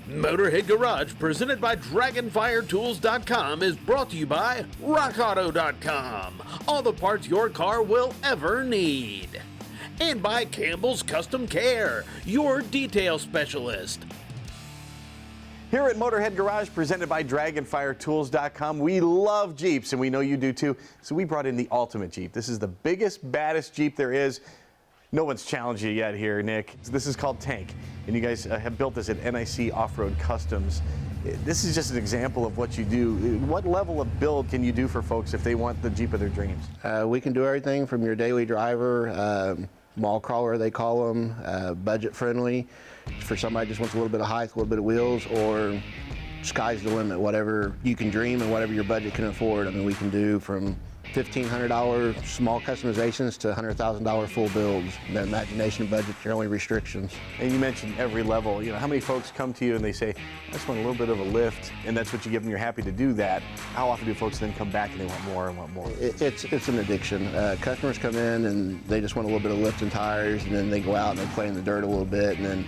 Motorhead Garage, presented by DragonfireTools.com, is brought to you by RockAuto.com. All the parts your car will ever need. And by Campbell's Custom Care, your detail specialist. Here at Motorhead Garage, presented by DragonfireTools.com, we love Jeeps, and we know you do too. So we brought in the ultimate Jeep. This is the biggest, baddest Jeep there is. No one's challenged you yet here, Nick. This is called Tank, and you guys have built this at NIC Offroad Customs. This is just an example of what you do. What level of build can you do for folks if they want the Jeep of their dreams? We can do everything from your daily driver, mall crawler they call them, budget friendly, for somebody who just wants a little bit of height, a little bit of wheels, or sky's the limit, whatever you can dream and whatever your budget can afford. I mean, we can do from $1,500 small customizations to $100,000 full builds. The imagination budget's your only restrictions. And you mentioned every level. You know, how many folks come to you and they say, I just want a little bit of a lift, and that's what you give them, you're happy to do that. How often do folks then come back and they want more and want more? It's an addiction. Customers come in and they just want a little bit of lift and tires, and then they go out and they play in the dirt a little bit, and then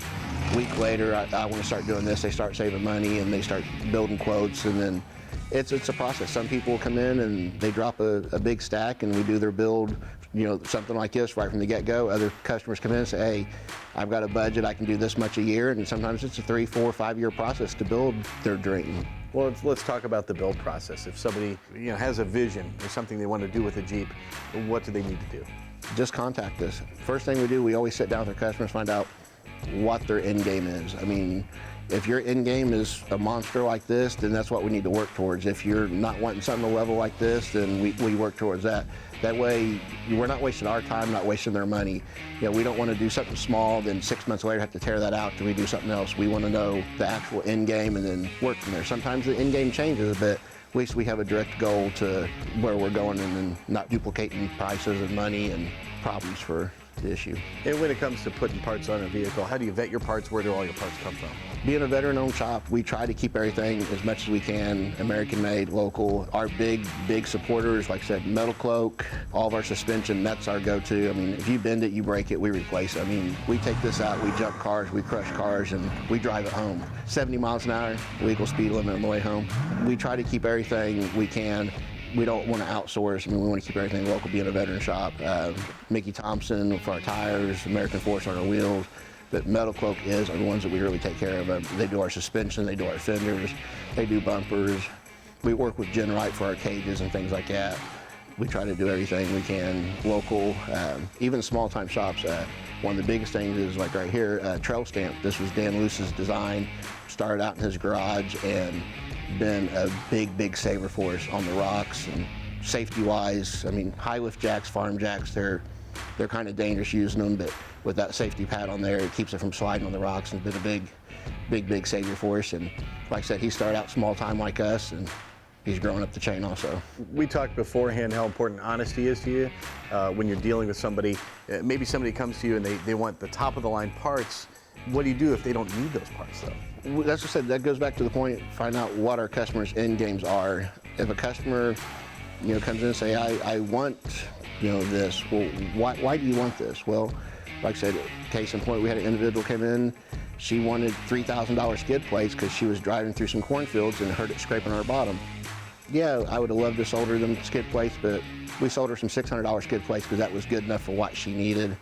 a week later, I want to start doing this. They start saving money and they start building quotes, and then it's a process. Some people come in and they drop a big stack and we do their build, you know, something like this right from the get-go. Other customers come in and say, hey, I've got a budget, I can do this much a year, and sometimes it's a 3, 4, 5-year process to build their dream. Well, let's talk about the build process. If somebody, you know, has a vision or something they want to do with a Jeep, what do they need to do? Just contact us. First thing we do, we always sit down with our customers, find out what their end game is. I mean, if your end game is a monster like this, then that's what we need to work towards. If you're not wanting something to level like this, then we work towards that. That way, we're not wasting our time, not wasting their money. You know, we don't want to do something small, then 6 months later have to tear that out to redo something else. We want to know the actual end game and then work from there. Sometimes the end game changes a bit. At least we have a direct goal to where we're going, and then not duplicating prices and money and problems for the issue. And when it comes to putting parts on a vehicle, how do you vet your parts? Where do all your parts come from? Being a veteran-owned shop, we try to keep everything as much as we can American-made, local. Our big supporters, like I said, Metal Cloak, all of our suspension, that's our go-to. I mean, if you bend it, you break it, we replace it. I mean, we take this out, we jump cars, we crush cars, and we drive it home. 70 miles an hour, legal speed limit on the way home. We try to keep everything we can. We don't want to outsource. I mean, we want to keep everything local, being a veteran shop. Mickey Thompson for our tires, American Force on our wheels, but Metal Cloak are the ones that we really take care of. They do our suspension, they do our fenders, they do bumpers. We work with Genrite for our cages and things like that. We try to do everything we can local, even small time shops. One of the biggest things is like right here, Trail Stamp. This was Dan Luce's design, started out in his garage and been a big saver for us on the rocks. And safety wise, I mean, high lift jacks, farm jacks, they're kind of dangerous using them, but with that safety pad on there, it keeps it from sliding on the rocks, and it's been a big savior for us. And like I said, he started out small time like us, and he's growing up the chain also. We talked beforehand how important honesty is to you when you're dealing with somebody. Maybe somebody comes to you and they want the top of the line parts. What do you do if they don't need those parts though? That's what I said, that goes back to the point, find out what our customers' end games are. If a customer, you know, comes in and say, I want, you know, this, well, why do you want this? Well, like I said, case in point, we had an individual come in, she wanted $3,000 skid plates because she was driving through some cornfields and heard it scraping on her bottom. Yeah, I would have loved to sold her them skid plates, but we sold her some $600 skid plates because that was good enough for what she needed.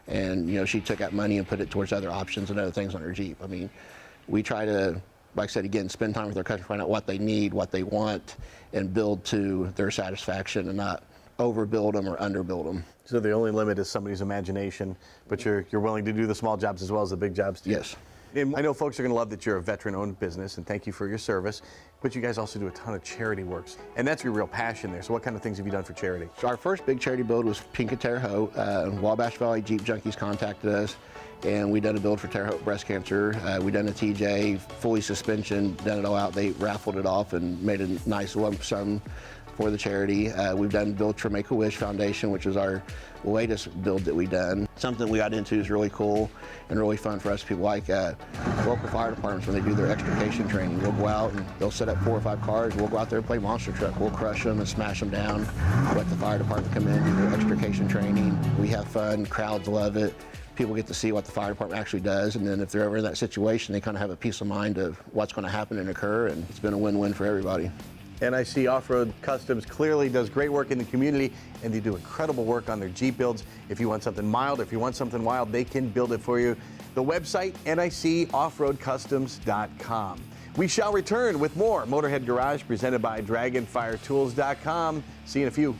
And, you know, she took that money and put it towards other options and other things on her Jeep. I mean, we try to, like I said, again, spend time with our customers, find out what they need, what they want, and build to their satisfaction and not overbuild them or underbuild them. So the only limit is somebody's imagination, but you're willing to do the small jobs as well as the big jobs too? Yes. And I know folks are going to love that you're a veteran-owned business, and thank you for your service, but you guys also do a ton of charity works, and that's your real passion there. So what kind of things have you done for charity? So our first big charity build was Pink and Terre Haute. Wabash Valley Jeep Junkies contacted us, and we done a build for Terre Haute breast cancer. We done a TJ, fully suspension, done it all out. They raffled it off and made a nice lump sum for the charity. We've done build for Make-A-Wish Foundation, which is our latest build that we've done. Something we got into is really cool and really fun for us. People like local fire departments, when they do their extrication training, we'll go out and they'll set up 4 or 5 cars. We'll go out there and play monster truck. We'll crush them and smash them down. Let the fire department come in, do their extrication training. We have fun, crowds love it. People get to see what the fire department actually does, and then if they're ever in that situation, they kind of have a peace of mind of what's going to happen and occur, and it's been a win-win for everybody. NIC Offroad Customs clearly does great work in the community, and they do incredible work on their Jeep builds. If you want something mild, if you want something wild, they can build it for you. The website, NICOffroadCustoms.com. We shall return with more Motorhead Garage presented by DragonfireTools.com. See you in a few.